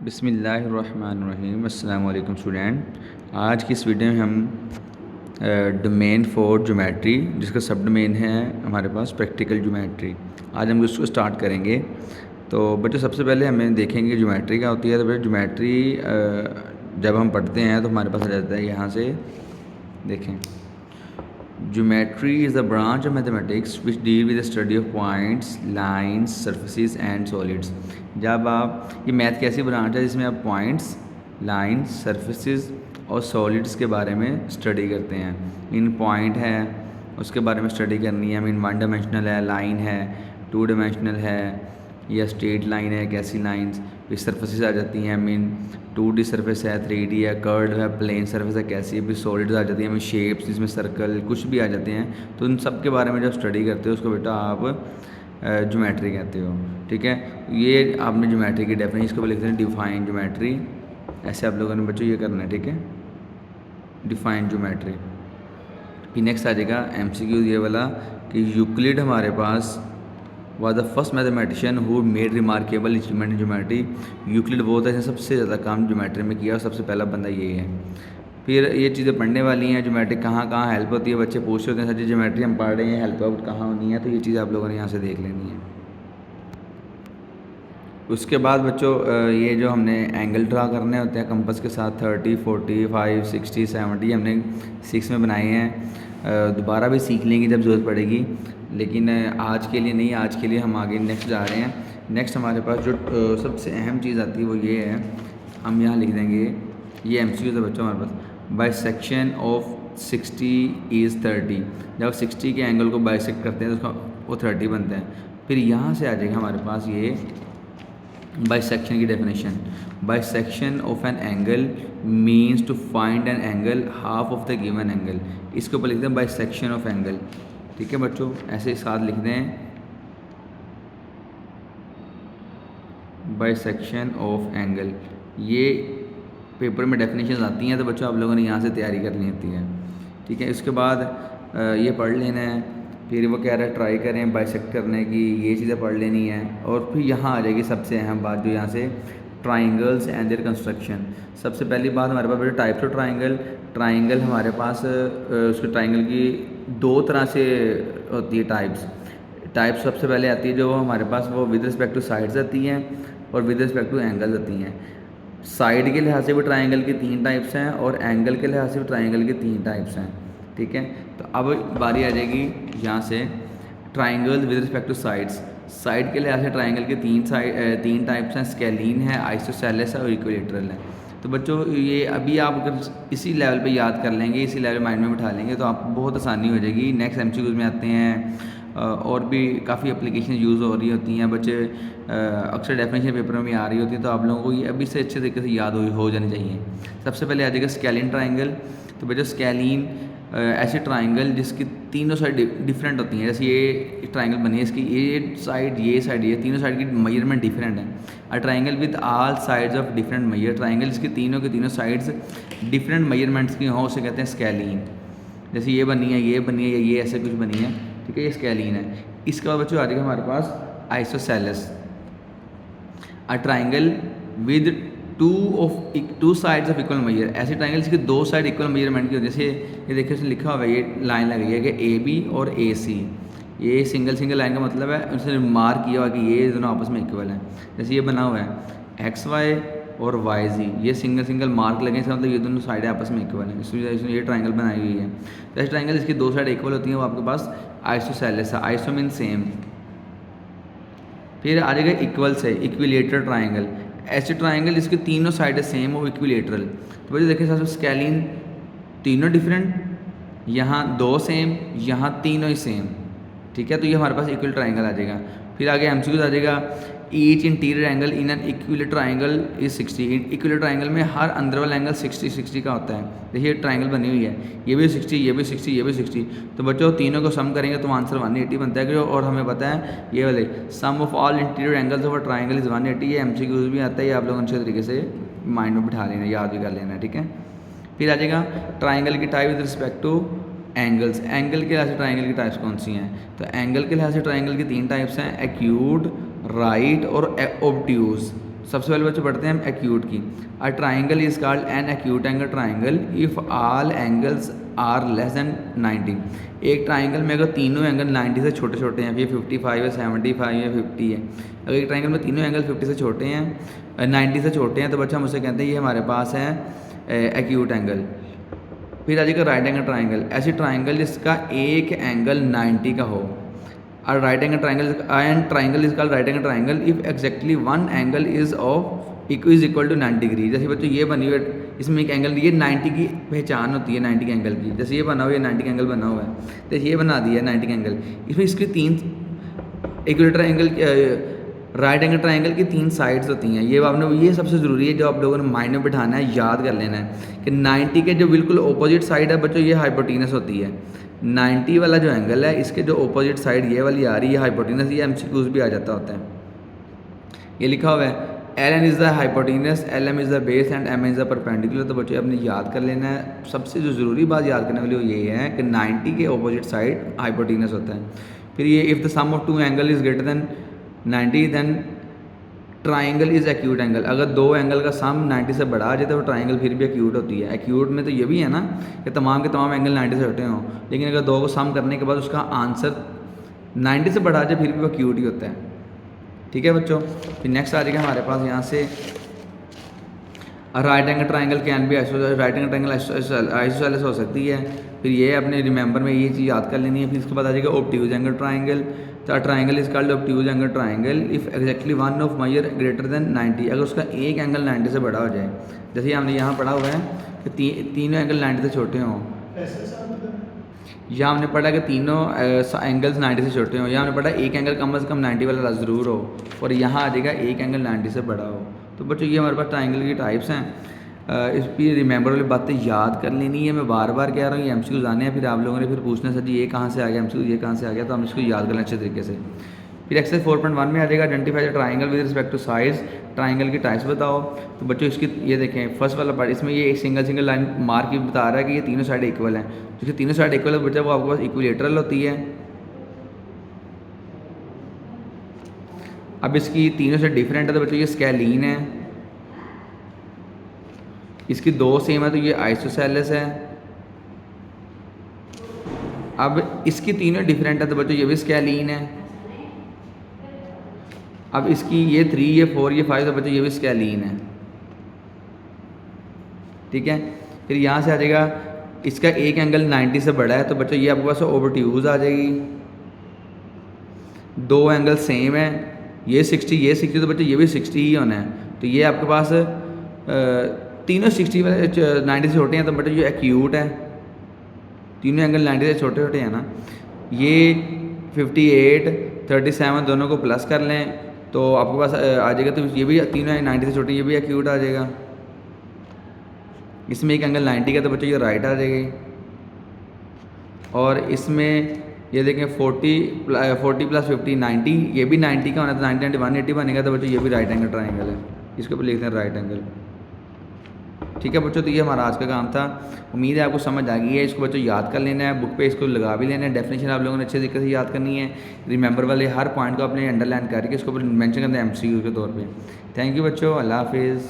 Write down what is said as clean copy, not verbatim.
बिस्मिल्लाहिर्रहमानिर्रहीम। अस्सलाम वालेकुम स्टूडेंट। आज की इस वीडियो में हम डोमेन फॉर ज्योमेट्री, जिसका सब डोमेन है हमारे पास प्रैक्टिकल ज्योमेट्री, आज हम उसको स्टार्ट करेंगे। तो बच्चों, सबसे पहले हमें देखेंगे ज्योमेट्री क्या होती है। तो ज्योमेट्री जब हम पढ़ते हैं तो हमारे पास आ जाता है, यहाँ से देखें, Geometry is the branch of mathematics which deal with the study of points, lines, surfaces and solids। जब आप, ये मैथ की ऐसी ब्रांच है जिसमें आप पॉइंट्स, लाइंस, सरफेसेस और सॉलिड्स के बारे में स्टडी करते हैं। इन पॉइंट है उसके बारे में स्टडी करनी है, मीन वन डायमेंशनल है, लाइन है, टू डायमेंशनल है, या स्ट्रेट लाइन है, कैसी लाइंस। फिर सरफेसेस आ जाती हैं, मीन 2D सरफेस है, 3D है, कर्ड है, प्लेन सरफेस है, कैसी। फिर सॉलिड्स आ जाती हैं, मीन शेप्स जिसमें सर्कल कुछ भी आ जाते हैं। तो इन सब के बारे में जब स्टडी करते हो उसको बेटा आप ज्योमेट्री कहते हो। ठीक है, ये आपने ज्योमेट्री की डेफिनेशन, इसको लिखते हैं डिफाइन ज्योमेट्री। ऐसे आप लोगों ने बच्चों ये करना है, ठीक है, डिफाइन ज्योमेट्री। फिर नेक्स्ट आ जाएगा MCQ ये वाला कि यूक्लिड हमारे पास was the first mathematician who made remarkable achievement in geometry। Euclid वो था जिसने सबसे ज़्यादा काम ज्योमेट्री में किया और सबसे पहला बंदा यही है। फिर ये चीज़ें पढ़ने वाली हैं, ज्योमेट्री कहाँ कहाँ हेल्प होती है। बच्चे पूछ रहे होते हैं सर जी ज्योमेट्री हम पढ़ रहे हैं, हेल्प आउट कहाँ होनी है। तो ये चीज़ आप लोगों ने यहाँ से देख लेनी है। उसके बाद बच्चों ये जो हमने एंगल ड्रा करने होते हैं कंपास के साथ 30, 45, 60, 70 हमने 6 में बनाए हैं। दोबारा भी सीख लेंगे जब ज़रूरत पड़ेगी, लेकिन आज के लिए नहीं। आज के लिए हम आगे नेक्स्ट जा रहे हैं। नेक्स्ट हमारे पास जो सबसे अहम चीज़ आती है वो ये है, हम यहाँ लिख देंगे, ये MCQ है बच्चों हमारे पास। Bisection of 60 is 30। जब 60 के एंगल को बाइसेक्ट करते हैं तो उसका वो 30 बनता है। फिर यहाँ से आ जाएगा हमारे पास ये बाइसेक्शन की डेफिनेशन। Bisection of an angle means to find an angle half of the given angle. इसके ऊपर लिखते हैं बाइसेक्शन ऑफ एंगल। ठीक है बच्चों, ऐसे साथ लिखते हैं बाइसेक्शन ऑफ एंगल। ये पेपर में डेफिनेशन आती हैं तो बच्चों आप लोगों ने यहाँ से तैयारी करनी होती है। ठीक है, इसके बाद ये पढ़ लेना है। फिर वो कह रहा है ट्राई करें बाइसेक्ट करने की, ये चीज़ें पढ़ लेनी है। और फिर यहाँ आ जाएगी सबसे अहम बात, जो यहाँ से ट्राइंगल्स एंड देयर कंस्ट्रक्शन। सबसे पहली बात हमारे पास बेटा टाइप्स ऑफ ट्राइंगल। ट्राइंगल हमारे पास उसके ट्राइंगल की दो तरह से होती है टाइप्स सबसे पहले आती है जो हमारे पास वो विद रिस्पेक्ट टू साइड्स आती हैं और विद रिस्पेक्ट टू एंगल्स आती हैं। साइड के लिहाज से भी ट्राइंगल की 3 टाइप्स हैं और एंगल के लिहाज से भी ट्राइंगल की 3 टाइप्स हैं। ठीक है, तो अब बारी आ जाएगी यहाँ से triangle with respect two sides. Side के लिहाज से ट्राइंगल के 3 टाइप्स हैं, स्केलीन है, आइसोसेलेस है और इक्विलेटरल है। तो बच्चों ये अभी आप अगर इसी लेवल पे याद कर लेंगे, इसी लेवल माइंड में बिठा लेंगे तो आपको बहुत आसानी हो जाएगी। नेक्स्ट MCQ में आते हैं और भी काफ़ी एप्लीकेशन यूज़ हो रही होती हैं। बच्चे अक्सर डेफिनेशन पेपर में आ रही होती है, तो आप लोगों को ये अभी से अच्छे तरीके से याद हो जानी चाहिए। सबसे पहले आ जाएगा स्केलिन ट्राइंगल। तो बच्चों स्केलिन ऐसे ट्राइंगल जिसकी तीनों साइड डिफरेंट होती हैं। जैसे ये ट्राइंगल बनी है, इसकी ये साइड ये तीनों साइड की मेजरमेंट डिफरेंट है। A triangle with all sides of different measure. Triangle इसकी तीनों के तीनों साइड्स डिफरेंट मेजरमेंट्स की हों, उसे कहते हैं स्केलिन। जैसे ये बनी है, ये बनी है, या ये ऐसे कुछ बनी है, ठीक है, ये स्केलिन है। इसके बाद बच्चों आ जाएगा हमारे पास isosceles. A triangle with two sides of equal measure. ऐसे ट्राइंगल जिसकी 2 साइड इक्वल मेजरमेंट की होती है। जैसे ये देखिए इसमें लिखा हुआ है, ये लाइन लगी है कि AB और AC। ये सिंगल लाइन का मतलब है उसने मार्क किया हुआ कि ये दोनों आपस में इक्वल हैं। जैसे ये बना हुआ है XY और YZ, ये सिंगल मार्क लगे, इसका मतलब ये दोनों साइडें आपस में इक्वल हैं, इसमें ये ट्राइंगल बनाई हुई है। तो ऐसे ट्राइंगल जिसकी 2 साइड इक्वल होती हैं वो आपके पास आइसोसेलेस है। Iso mean same. फिर आ जाएगा इक्वल से इक्विलेटरल ट्राइंगल। ऐसे ट्राइंगल जिसके तीनों साइडें सेम हो, इक्विलेटरल। तो वजह देखिए सबसे स्केलिन तीनों डिफरेंट, यहाँ 2 सेम, यहाँ तीनों ही सेम। ठीक है, तो ये हमारे पास इक्वल ट्राइंगल आ जाएगा। फिर आगे MCQ आ जाएगा each interior angle in an equilateral triangle is 60। Equilateral triangle में हर अंदर वाला एंगल 60 का होता है। देखिए ट्राइंगल बनी हुई है, ये भी 60, ये भी 60, ये भी 60। तो बच्चों तीनों को सम करेंगे तो आंसर 180 बनता है। और हमें पता है ये वाले sum of all interior angles of a triangle is 180। ये MCQ भी आता है, ये आप लोग अच्छे तरीके से माइंड में बिठा लेना, याद भी कर लेना। ठीक है, फिर आ जाएगा ट्राइंगल की type with respect two angles. Angle के लिहाज से ट्राइंगल की टाइप्स कौन सी हैं? तो एंगल के लिहाज से ट्राइंगल की 3 टाइप्स हैं, एक्यूट, राइट और ऑब्ट्यूज। सबसे पहले बच्चों पढ़ते हैं हम एक्यूट की। A triangle is called an acute angle triangle if all angles are less than 90। एक ट्राइंगल में अगर तीनों एंगल 90 से छोटे छोटे हैं, ये 55 है, 75 है, 50 है, अगर एक ट्राइंगल में तीनों एंगल 50 से छोटे हैं, 90 से छोटे हैं, तो बच्चा हम उसे कहते हैं ये हमारे पास है एक्यूट एंगल। फिर आ जाएगा राइट एंगल ट्राइंगल, ऐसी ट्राइंगल जिसका एक एंगल 90 का हो। और right angle triangle and triangle is called right angle triangle if exactly one angle is equal to 90 degree. जैसे बच्चों ये बनी हुई है, इसमें एक एंगल, ये 90 की पहचान होती है 90 के एंगल की। जैसे ये बना हुआ है 90 का एंगल बना हुआ है, तो ये बना दिया है 90 का एंगल। इसमें इसके तीन equilateral angle right angle triangle की तीन साइड्स होती हैं। ये सबसे ज़रूरी है जो आप लोगों ने माइंड में बिठाना है, याद कर लेना है कि 90 के जो बिल्कुल ऑपोजिट साइड है बच्चों, ये हाइपोटेनस होती है। 90 वाला जो एंगल है, इसके जो ऑपोजिट साइड ये वाली आ रही है हाइपोटेनस, ये एमसीक्यूज भी आ जाता होता है। ये लिखा हुआ है Ln is the hypotenuse, Lm is the base and M is the perpendicular. तो बच्चों आपने याद कर लेना है, सबसे जो ज़रूरी बात याद करने वाली वो ये है कि 90 के ऑपोजिट साइड हाइपोटेनस होता है। फिर ये if the sum of two angle is greater than 90 then triangle is acute angle. अगर दो एंगल का सम 90 से बड़ा आ जाए तो ट्राइंगल फिर भी एक्यूट होती है। एक्यूट में तो ये भी है ना कि तमाम के तमाम एंगल 90 से छोटे हों, लेकिन अगर दो को सम करने के बाद उसका आंसर 90 से बड़ा आ जाए फिर भी वो एक्यूट ही होता है। ठीक है बच्चों, फिर नेक्स्ट आ जाएगा हमारे पास यहाँ से राइट एंगल ट्राइंगल कैन भी राइट एंगल ट्राइंगल आइसोसेलेस हो सकती है। फिर ये अपने रिमेंबर में ये चीज़ याद कर लेनी है। फिर इसके बाद आ जाएगा ऑब्ट्यूज एंगल ट्राइंगल। तो triangle is called obtuse angle triangle if exactly one of measure greater than 90। अगर उसका एक एंगल 90 से बड़ा हो जाए, जैसे हमने यहाँ पढ़ा हुआ है कि तीनों एंगल 90 से छोटे हों, यहाँ हमने पढ़ा कि तीनों एंगल्स 90 से छोटे हों, यहाँ हमने पढ़ा एक एंगल कम से कम 90 वाला ज़रूर हो, और यहाँ आ जाएगा एक एंगल 90 से बड़ा हो। तो बच्चों ये हमारे पास ट्राइंगल की टाइप्स हैं। इस पर रिमेंबर वाली बातें याद कर लेनी है। मैं बार बार कह रहा हूँ, ये एमसीक्यूज आने हैं, फिर आप लोगों ने फिर पूछना सर जी ये कहाँ से आ गया एमसीक्यू, ये कहाँ से आ गया, तो हम इसको याद कर लें अच्छे तरीके से। फिर एक्सरसाइज 4.1 में आ जाएगा identify the triangle with respect to size. Triangle की टाइप्स बताओ। तो बच्चों इसकी ये देखें फर्स्ट वाला पार्ट, इसमें ये एक सिंगल लाइन मार्क ही बता रहा है कि ये तीनों साइड इक्वल हैं। जैसे तीनों साइड इक्वल है बच्चा, वो आपके पास इक्विलेटरल होती है। अब इसकी तीनों से डिफरेंट है तो बच्चों ये स्केलीन है। इसकी दो सेम है तो ये आइसोसेलेस है। अब इसकी तीनों डिफरेंट है तो बच्चों ये भी स्केलीन है। अब इसकी ये 3, ये 4, ये 5 तो बच्चों ये भी स्केलीन है। ठीक है, फिर यहाँ से आ जाएगा इसका एक एंगल 90 से बड़ा है तो बच्चों ये आपके पास ओवरट्यूज आ जाएगी। दो एंगल सेम है, ये 60 ये 60 तो बच्चों ये भी 60 ही होना है। तो ये आपके पास तीनों 60 वाले 90 से छोटे हैं तो बच्चों ये एक्यूट है। तीनों एंगल 90 से छोटे छोटे हैं ना। ये 58 37 दोनों को प्लस कर लें तो आपके पास आ जाएगा, तो ये भी तीनों 90 से छोटे, ये भी एक्यूट आ जाएगा। इसमें एक एंगल 90 का तो बच्चों ये राइट आ जाएगी। और इसमें ये देखें 40 प्लस 50 90, ये भी 90 का होना है तो 90 180 बनेगा तो बच्चों ये भी राइट एंगल ट्राइंगल है। इसके ऊपर लिखते हैं राइट एंगल। ठीक है बच्चों, तो ये हमारा आज का काम था। उम्मीद है आपको समझ आ गई है। इसको बच्चों याद कर लेना है, बुक पे इसको लगा भी लेना है। डेफिनेशन आप लोगों ने अच्छे तरीके से याद करनी है। रिमेंबर वाले हर पॉइंट को अपने अंडरलाइन करके इसको ऊपर मेंशन करना है एमसीक्यू के तौर पे। थैंक यू बच्चों, अल्लाह हाफिज़।